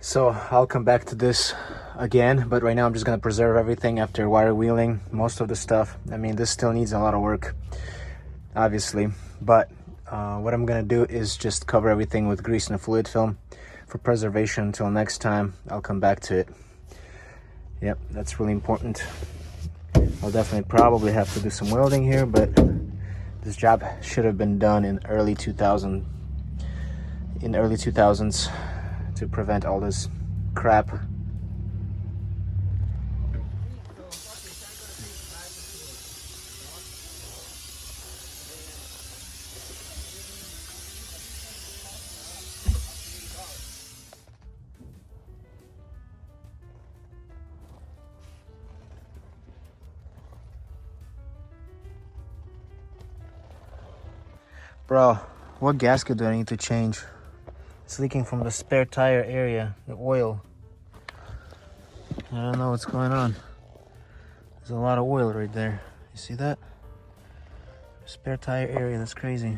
So I'll come back to this again, but right now I'm just gonna preserve everything after wire wheeling most of the stuff. I mean, this still needs a lot of work, obviously, but what I'm gonna do is just cover everything with grease and fluid film for preservation until next time. I'll come back to it. Yep, that's really important. I'll definitely probably have to do some welding here, but this job should have been done in early 2000s to prevent all this crap. Bro, what gasket do I need to change? It's leaking from the spare tire area, the oil. I don't know what's going on. There's a lot of oil right there. You see that? Spare tire area, that's crazy.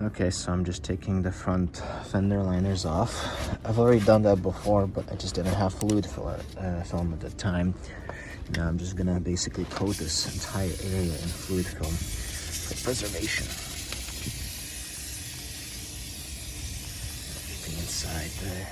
Okay, so I'm just taking the front fender liners off. I've already done that before, but I just didn't have fluid film at the time. Now I'm just gonna basically coat this entire area in fluid film for preservation. Everything inside there.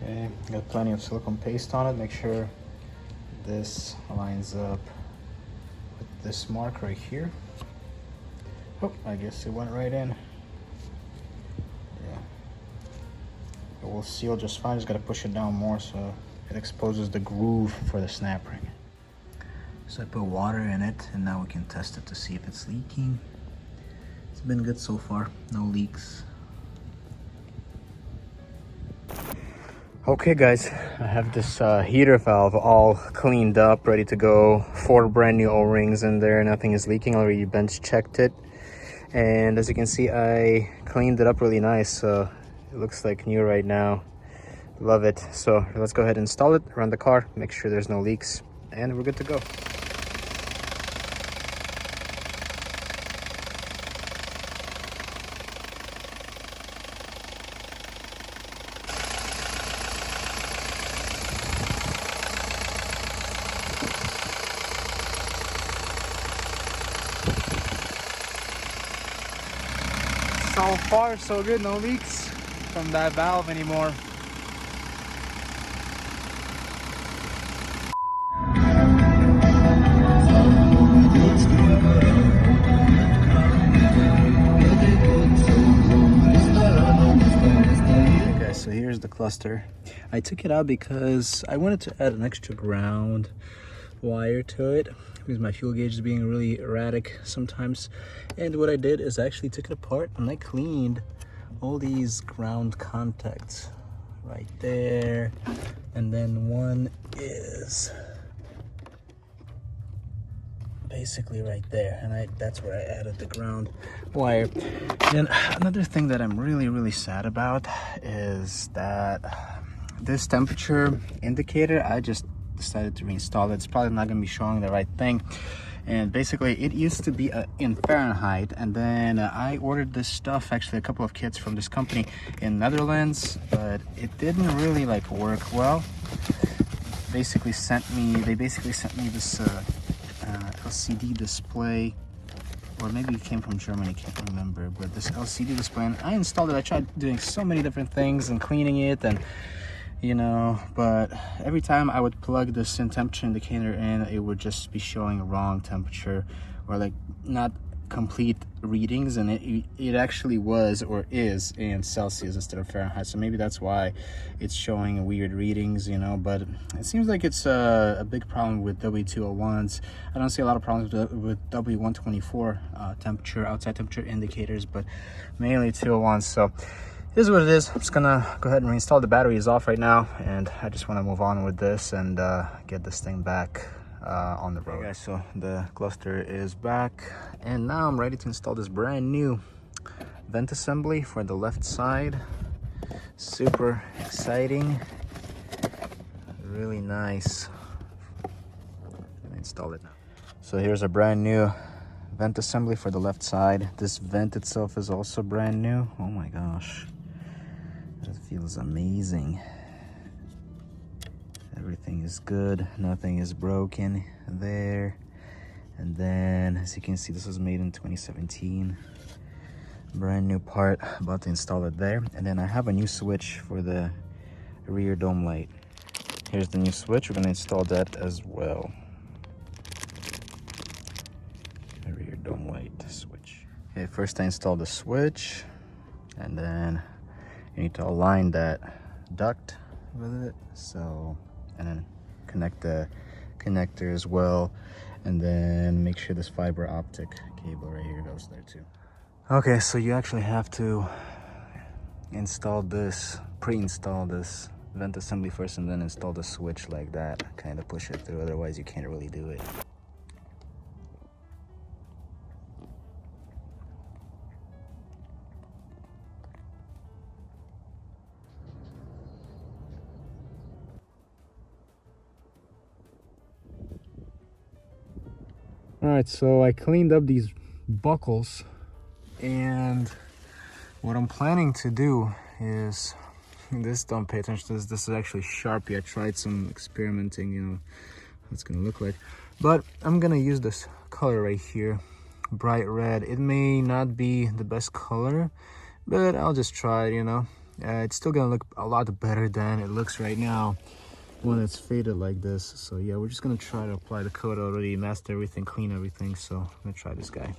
Okay, got plenty of silicone paste on it. Make sure this lines up with this mark right here. Oh, I guess it went right in. Yeah. It will seal just fine. Just gotta push it down more so it exposes the groove for the snap ring. So I put water in it and now we can test it to see if it's leaking. It's been good so far, no leaks. Okay guys, I have this heater valve all cleaned up, ready to go. 4 brand new O-rings in there, nothing is leaking. Already bench checked it. And as you can see, I cleaned it up really nice, so it looks like new right now. Love it. So let's go ahead and install it, run the car, make sure there's no leaks, and we're good to go. So far so good, no leaks from that valve anymore. Okay guys, so here's the cluster. I took it out because I wanted to add an extra ground wire to it because my fuel gauge is being really erratic sometimes. And what I did is I actually took it apart and I cleaned all these ground contacts right there, and then one is basically right there, and that's where I added the ground wire. Then another thing that I'm really sad about is that this temperature indicator, I just decided to reinstall it. It's probably not going to be showing the right thing. And basically it used to be in Fahrenheit, and then I ordered this stuff, actually a couple of kits from this company in Netherlands, but it didn't really like work well. They basically sent me this LCD display, or maybe it came from Germany, I can't remember, but this LCD display, and I installed it. I tried doing so many different things and cleaning it, and you know, but every time I would plug this temperature indicator in, it would just be showing wrong temperature, or like not complete readings, and it actually was or is in Celsius instead of Fahrenheit, so maybe that's why it's showing weird readings, you know. But it seems like it's a big problem with W201s. I don't see a lot of problems with W124 temperature, outside temperature indicators, but mainly 201s. So it is what it is. I'm just gonna go ahead and reinstall. The battery is off right now, and I just want to move on with this and get this thing back on the road. Okay, guys, so the cluster is back, and now I'm ready to install this brand new vent assembly for the left side. Super exciting, really nice. I'm gonna install it now. So here's a brand new vent assembly for the left side. This vent itself is also brand new. Oh my gosh, that feels amazing. Everything is good, nothing is broken there. And then, as you can see, this was made in 2017. Brand new part, about to install it there. And then I have a new switch for the rear dome light. Here's the new switch. We're gonna install that as well. The rear dome light switch. Okay, first I install the switch, and then you need to align that duct with it. So, and then connect the connector as well, and then make sure this fiber optic cable right here goes there too. Okay, so you actually have to install this, pre-install this vent assembly first, and then install the switch like that, kind of push it through, otherwise you can't really do it. All right, so I cleaned up these buckles, and what I'm planning to do is this. Don't pay attention to this. This is actually Sharpie. I tried some experimenting, you know, what it's gonna look like. But I'm gonna use this color right here, bright red. It may not be the best color, but I'll just try it, you know. It's still gonna look a lot better than it looks right now when it's faded like this. So yeah, we're just gonna try to apply the coat already, master everything, clean everything. So I'm gonna try this guy.